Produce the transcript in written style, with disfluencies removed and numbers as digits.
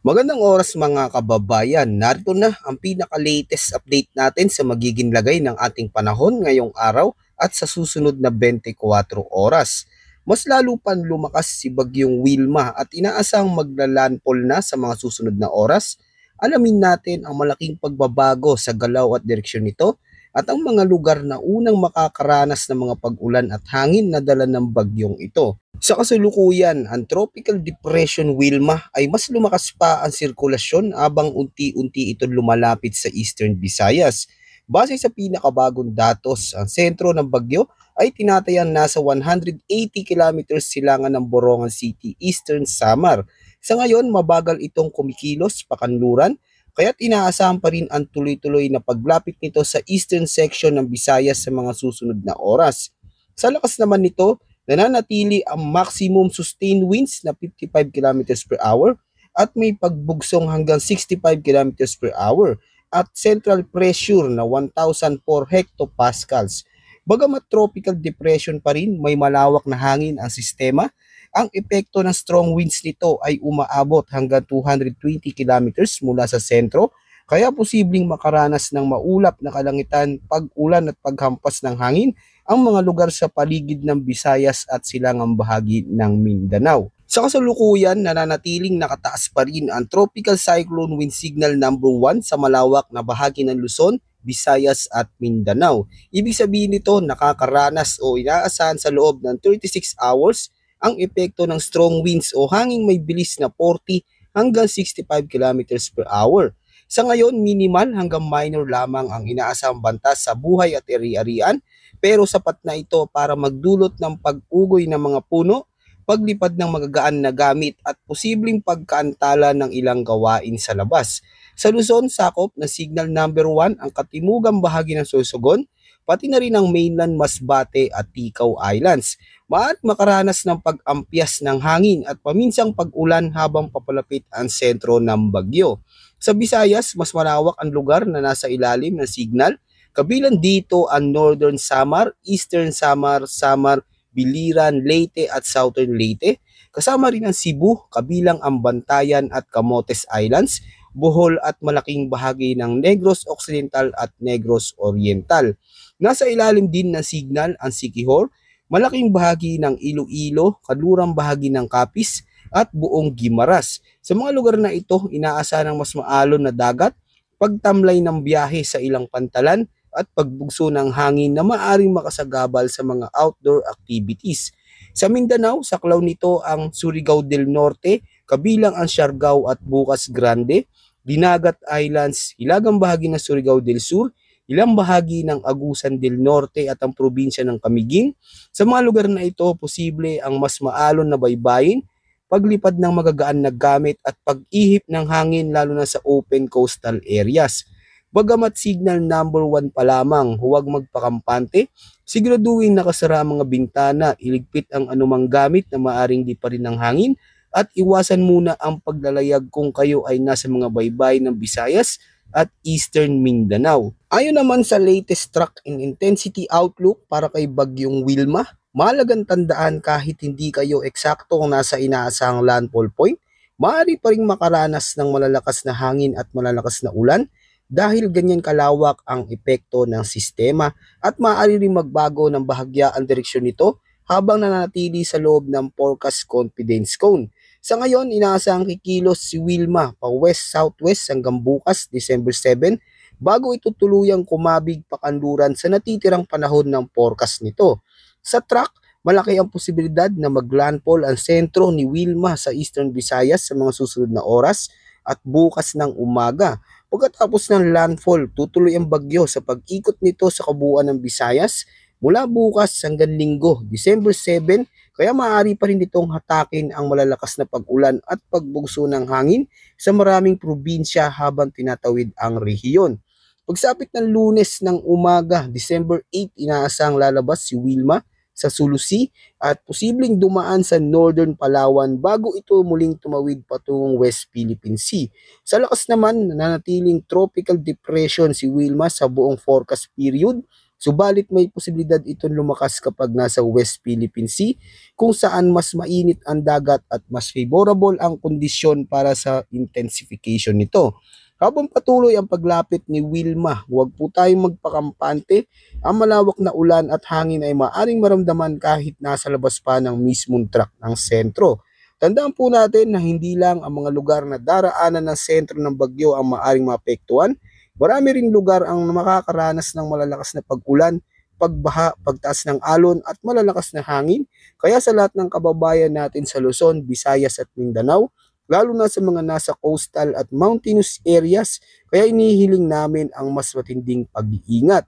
Magandang oras mga kababayan. Narito na ang pinaka-latest update natin sa magiging lagay ng ating panahon ngayong araw at sa susunod na 24 oras. Mas lalo pang lumakas si Bagyong Wilma at inaasang maglalandfall na sa mga susunod na oras. Alamin natin ang malaking pagbabago sa galaw at direksyon nito at ang mga lugar na unang makakaranas ng mga pag-ulan at hangin na dala ng bagyong ito. Sa kasalukuyan, ang Tropical Depression Wilma ay mas lumakas pa ang sirkulasyon habang unti-unti ito lumalapit sa Eastern Visayas. Base sa pinakabagong datos, ang sentro ng bagyo ay tinatayang nasa 180 kilometers silangan ng Borongan City, Eastern Samar. Sa ngayon, mabagal itong kumikilos pakanluran, kaya't inaasahan pa rin ang tuloy-tuloy na paglapit nito sa eastern section ng Visayas sa mga susunod na oras. Sa lakas naman nito, nananatili ang maximum sustained winds na 55 kilometers per hour at may pagbugsong hanggang 65 kilometers per hour at central pressure na 1,004 hectopascals. Bagamat tropical depression pa rin, may malawak na hangin ang sistema. Ang epekto ng strong winds nito ay umaabot hanggang 220 kilometers mula sa sentro, kaya posibleng makaranas ng maulap na kalangitan, pag-ulan at paghampas ng hangin ang mga lugar sa paligid ng Visayas at silangang bahagi ng Mindanao. Sa kasalukuyan, nananatiling nakataas pa rin ang Tropical Cyclone Wind Signal number 1 sa malawak na bahagi ng Luzon, Visayas at Mindanao. Ibig sabihin nito, nakakaranas o inaasahan sa loob ng 36 hours ang epekto ng strong winds o hanging may bilis na 40 hanggang 65 kilometers per hour. Sa ngayon, minimal hanggang minor lamang ang inaasahang banta sa buhay at ari-arian, pero sapat na ito para magdulot ng pag-ugoy ng mga puno, paglipad ng magagaan na gamit at posibleng pagkaantala ng ilang gawain sa labas. Sa Luzon, sakop na signal number 1 ang katimugang bahagi ng Sorsogon, pati na rin ang mainland Masbate at Ticao Islands. Maaari makaranas ng pag-ampias ng hangin at paminsang pag-ulan habang papalapit ang sentro ng bagyo. Sa Visayas, mas malawak ang lugar na nasa ilalim ng signal. Kabilang dito ang Northern Samar, Eastern Samar, Samar, Biliran, Leyte at Southern Leyte. Kasama rin ang Cebu, kabilang ang Bantayan at Camotes Islands, Bohol at malaking bahagi ng Negros Occidental at Negros Oriental. Nasa ilalim din ng signal ang Siquijor, malaking bahagi ng Iloilo, kadurang bahagi ng Capiz at buong Guimaras. Sa mga lugar na ito, inaasahan ng mas maalon na dagat, pagtamlay ng biyahe sa ilang pantalan at pagbugso ng hangin na maaring makasagabal sa mga outdoor activities. Sa Mindanao, saklaw nito ang Surigao del Norte, kabilang ang Siargao at Bukas Grande, Dinagat Islands, hilagang bahagi ng Surigao del Sur, ilang bahagi ng Agusan del Norte at ang probinsya ng Camiguin. Sa mga lugar na ito, posible ang mas maalon na baybayin, paglipad ng magagaan na gamit at pag-ihip ng hangin lalo na sa open coastal areas. Bagamat signal number 1 pa lamang, huwag magpakampante, siguraduhin nakasara ang mga bintana, iligpit ang anumang gamit na maaring di pa rin ng hangin at iwasan muna ang paglalayag kung kayo ay nasa mga baybay ng Visayas at Eastern Mindanao. Ayon naman sa latest track and intensity outlook para kay Bagyong Wilma, mahalagang tandaan kahit hindi kayo eksakto kung nasa inaasahang landfall point, maaari pa rin makaranas ng malalakas na hangin at malalakas na ulan dahil ganyan kalawak ang epekto ng sistema at maaari rin magbago ng bahagya ang direksyon nito habang nananatili sa loob ng forecast confidence cone. Sa ngayon, inaasahang kikilos si Wilma pa west-southwest hanggang bukas, December 7, bago ito tuluyang kumabig pakanluran sa natitirang panahon ng forecast nito. Sa track, malaki ang posibilidad na maglandfall ang sentro ni Wilma sa Eastern Visayas sa mga susunod na oras at bukas ng umaga. Pagkatapos ng landfall, tutuloy ang bagyo sa pag-ikot nito sa kabuuan ng Visayas mula bukas hanggang linggo, December 7, kaya maaari pa rin itong hatakin ang malalakas na pag-ulan at pagbugso ng hangin sa maraming probinsya habang tinatawid ang rehiyon. Pagsapit ng Lunes ng umaga, December 8, inaasahang lalabas si Wilma sa Sulu Sea at posibleng dumaan sa Northern Palawan bago ito muling tumawid patungong West Philippine Sea. Sa lakas naman, nananatiling tropical depression si Wilma sa buong forecast period Subalit may posibilidad itong lumakas kapag nasa West Philippine Sea kung saan mas mainit ang dagat at mas favorable ang kondisyon para sa intensification nito. Habang patuloy ang paglapit ni Wilma, huwag po tayong magpakampante. Ang malawak na ulan at hangin ay maaring maramdaman kahit nasa labas pa ng mismong track ng sentro. Tandaan po natin na hindi lang ang mga lugar na daraanan ng sentro ng bagyo ang maaring maapektuhan. Marami ring lugar ang makakaranas ng malalakas na pag-ulan, pagbaha, pagtaas ng alon at malalakas na hangin. Kaya sa lahat ng kababayan natin sa Luzon, Visayas at Mindanao, lalo na sa mga nasa coastal at mountainous areas, kaya inihiling namin ang mas matinding pag-iingat.